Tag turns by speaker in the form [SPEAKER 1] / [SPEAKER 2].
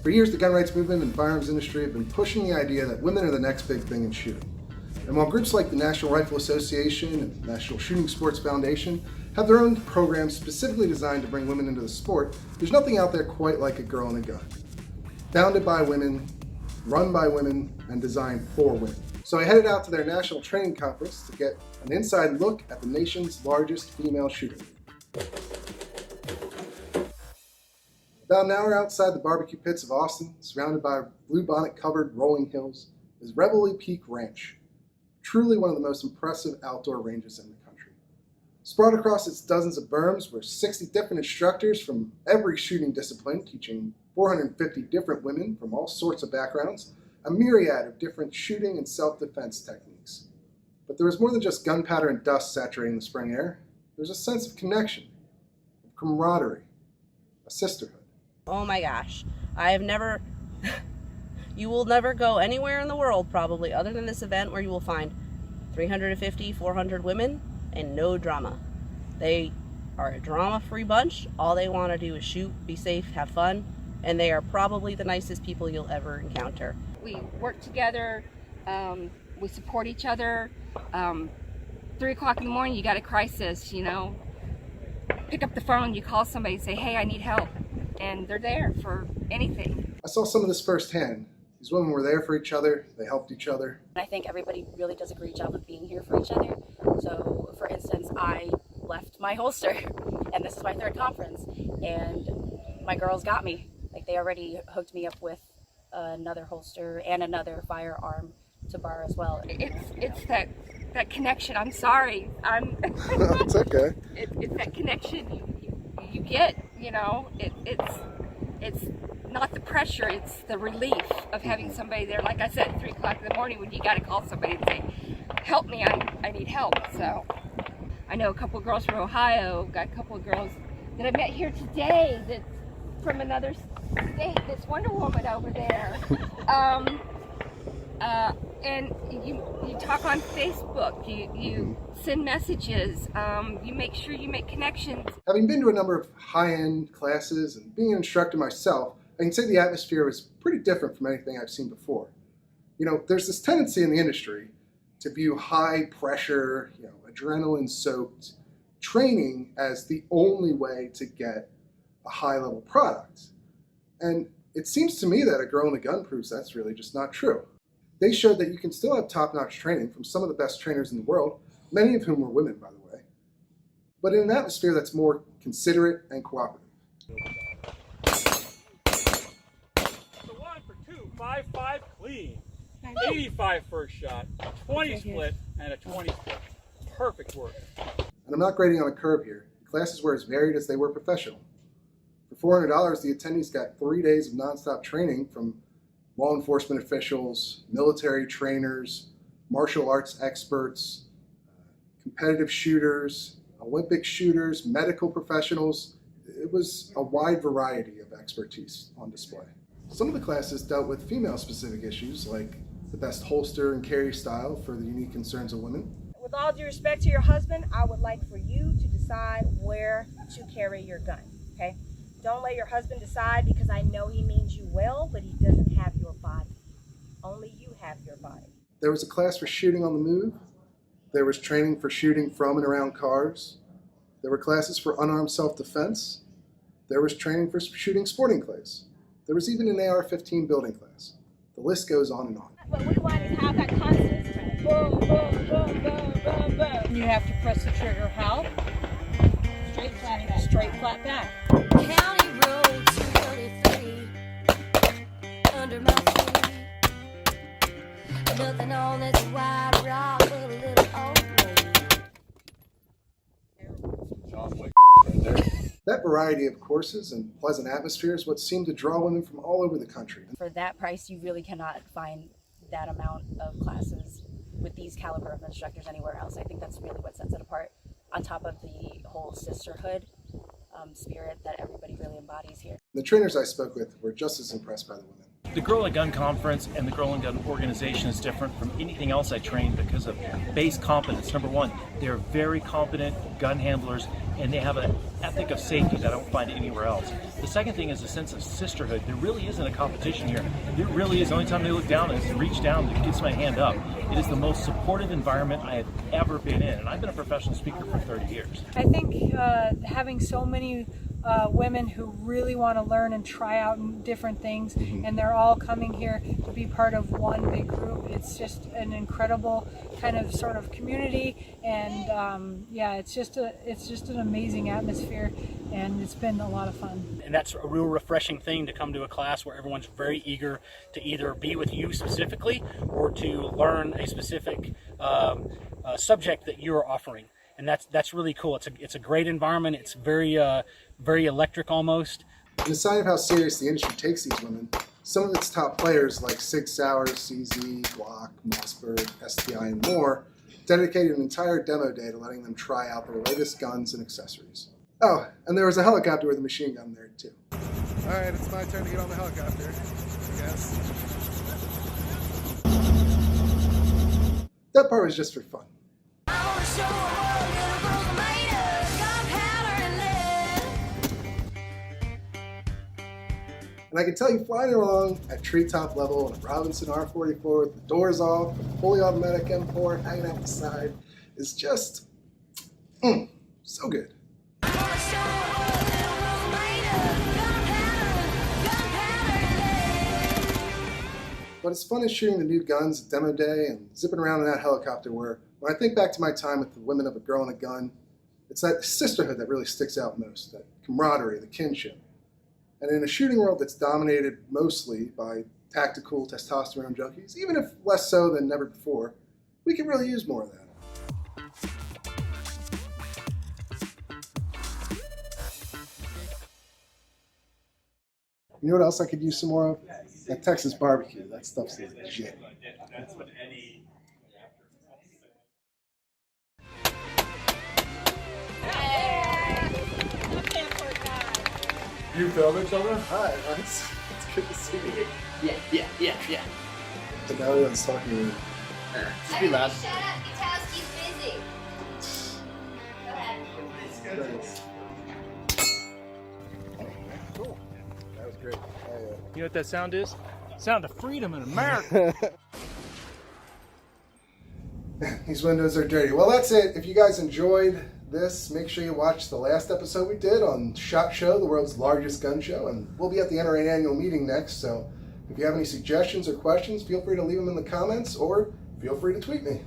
[SPEAKER 1] For years, the gun rights movement and firearms industry have been pushing the idea that women are the next big thing in shooting. And while groups like the National Rifle Association and National Shooting Sports Foundation have their own programs specifically designed to bring women into the sport, there's nothing out there quite like a girl and a gun. Founded by women, run by women, and designed for women. So I headed out to their national training conference to get an inside look at the nation's largest female shooting. About an hour outside the barbecue pits of Austin, surrounded by bluebonnet-covered rolling hills, is Reveille Peak Ranch, truly one of the most impressive outdoor ranges in the country. Sprawled across its dozens of berms were 60 different instructors from every shooting discipline, teaching 450 different women from all sorts of backgrounds, a myriad of different shooting and self-defense techniques. But there was more than just gunpowder and dust saturating the spring air. There was a sense of connection, of camaraderie, a sisterhood.
[SPEAKER 2] Oh my gosh, I have never, you will never go anywhere in the world probably other than this event where you will find 350, 400 women and no drama. They are a drama-free bunch. All they want to do is shoot, be safe, have fun, and they are probably the nicest people you'll ever encounter.
[SPEAKER 3] We work together, we support each other. 3 o'clock in the morning, you got a crisis, you know, pick up the phone, you call somebody and say, hey, I need help. And they're there for anything.
[SPEAKER 1] I saw some of this firsthand. These women were there for each other, they helped each other.
[SPEAKER 4] I think everybody really does a great job of being here for each other. So, for instance, I left my holster, and this is my 3rd conference, and my girls got me. Like, they already hooked me up with another holster and another firearm to borrow as well.
[SPEAKER 3] It's that connection. I'm sorry.
[SPEAKER 1] It's okay.
[SPEAKER 3] It's that connection you get. You know, it's not the pressure. It's the relief of having somebody there. Like I said, at 3 o'clock in the morning when you got to call somebody and say, "Help me! I need help." So I know a couple of girls from Ohio. Got a couple of girls that I met here today that's from another state. This Wonder Woman over there. And you talk on Facebook, you send messages, you make sure you make connections.
[SPEAKER 1] Having been to a number of high-end classes and being an instructor myself, I can say the atmosphere was pretty different from anything I've seen before. You know, there's this tendency in the industry to view high-pressure, adrenaline-soaked training as the only way to get a high-level product. And it seems to me that a Girl and a Gun proves that's really just not true. They showed that you can still have top-notch training from some of the best trainers in the world, many of whom were women, by the way, but in an atmosphere that's more considerate and cooperative.
[SPEAKER 5] So 1 for 2, 5-5 clean, 85 first shot, 20 split, and a 20 split. Perfect work.
[SPEAKER 1] And I'm not grading on a curve here. The classes were as varied as they were professional. For $400, the attendees got 3 days of nonstop training from law enforcement officials, military trainers, martial arts experts, competitive shooters, Olympic shooters, medical professionals. It was a wide variety of expertise on display. Some of the classes dealt with female-specific issues like the best holster and carry style for the unique concerns of women.
[SPEAKER 6] With all due respect to your husband, I would like for you to decide where to carry your gun, okay? Don't let your husband decide, because I know he means you well, but he doesn't have your body. Only you have your body.
[SPEAKER 1] There was a class for shooting on the move. There was training for shooting from and around cars. There were classes for unarmed self-defense. There was training for shooting sporting clays. There was even an AR-15 building class. The list goes on and on.
[SPEAKER 6] What we want is have that constant spread. Boom, boom, boom, boom, boom, boom.
[SPEAKER 7] You have to press the trigger how?
[SPEAKER 6] Straight flat back.
[SPEAKER 7] Straight flat back.
[SPEAKER 8] County Road 233 under my feet. Nothing on this wide rock but a little old lady.
[SPEAKER 1] That variety of courses and pleasant atmosphere is what seemed to draw women from all over the country.
[SPEAKER 4] For that price, you really cannot find that amount of classes with these caliber of instructors anywhere else. I think that's really what sets it apart, on top of the whole sisterhood spirit that everybody really embodies here.
[SPEAKER 1] The trainers I spoke with were just as impressed by the women.
[SPEAKER 9] The Girl and Gun Conference and the Girl and Gun organization is different from anything else I trained because of base competence. Number one, they're very competent gun handlers and they have an ethic of safety that I don't find anywhere else. The second thing is a sense of sisterhood. There really isn't a competition here. It really is. The only time they look down is to reach down and gets my hand up. It is the most supportive environment I have ever been in, and I've been a professional speaker for 30 years.
[SPEAKER 10] I think having so many women who really want to learn and try out different things, and they're all coming here to be part of one big group. It's just an incredible kind of sort of community, and yeah, it's just an amazing atmosphere, and it's been a lot of fun.
[SPEAKER 11] And that's a real refreshing thing to come to a class where everyone's very eager to either be with you specifically or to learn a specific subject that you're offering. And that's really cool. It's a great environment. It's very electric almost.
[SPEAKER 1] And a sign of how serious the industry takes these women, some of its top players like Sig Sauer, CZ, Glock, Mossberg, STI, and more dedicated an entire demo day to letting them try out their latest guns and accessories. Oh, and there was a helicopter with a machine gun there too. All right, it's my turn to get on the helicopter, I guess. That part was just for fun. And I can tell you, flying along at treetop level on a Robinson R44 with the doors off, a fully automatic M4 hanging out the side is just so good. But as fun as shooting the new guns at demo day and zipping around in that helicopter were, when I think back to my time with the women of A Girl and a Gun, it's that sisterhood that really sticks out most, that camaraderie, the kinship. And in a shooting world that's dominated mostly by tactical testosterone junkies, even if less so than ever before, we could really use more of that. You know what else I could use some more of? That Texas barbecue. That stuff's legit.
[SPEAKER 8] You filming something?
[SPEAKER 1] Hi, it's good to see you.
[SPEAKER 11] Yeah.
[SPEAKER 1] And now everyone's talking to me.
[SPEAKER 11] Just be loud.
[SPEAKER 8] Shut up, Gutowski's busy. Go ahead.
[SPEAKER 1] Thanks. Cool. That was great.
[SPEAKER 9] You know what that sound is? Sound of freedom in America.
[SPEAKER 1] These windows are dirty. Well, that's it. If you guys enjoyed this, make sure you watch the last episode we did on SHOT Show, the world's largest gun show, and we'll be at the NRA annual meeting next, so if you have any suggestions or questions, feel free to leave them in the comments or feel free to tweet me.